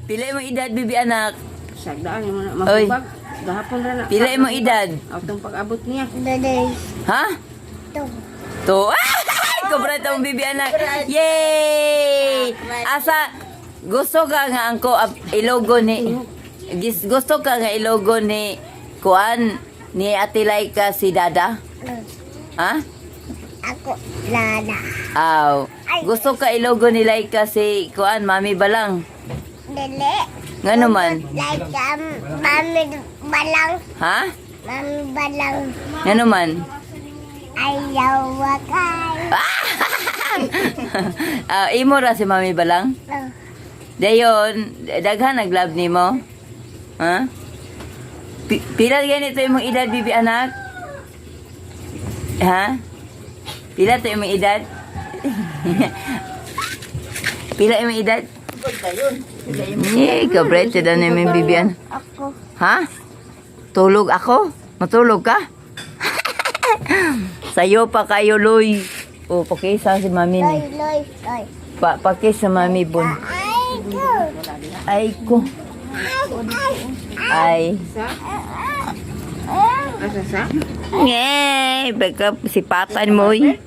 Pila mo edad, bibi anak? Sagdaan mo na Oy. mapubag. Gahapon ra na. Pila mo edad? Atong pag-abot niya. Ha? To. Kubra tong bibi anak. Yay! Asa gusto ka nga angko ilogo ni gusto ka nga ilogo ni kuan ni Ate Laika si Dada? Ha? Ako, Lana. Aw. Gusto ka ilogo ni Laika si kuan Mami Balang? Dili. Ngano man? Like, mami balang. Ha? Mami balang. Ngano man? Ayaw wakay. Imo ra si Mami Balang? Dayon, daghan nag-love nimo? Ha? Pila ganito imong edad, bibi anak? Ha? Pila to imong edad? Pila imong edad? Eh, kabrete daw na imong bibi anak. Ako. Ha? Tulog ako? Matulog ka? Sayo pa kayo, Loy. O, pakisa si Mami Loy, ni. loy, loy. Pakis sa Mami Bun. Ay, ko. Ay, ko. Ay. Asa sa? Ngey, baka sipatan mo, eh.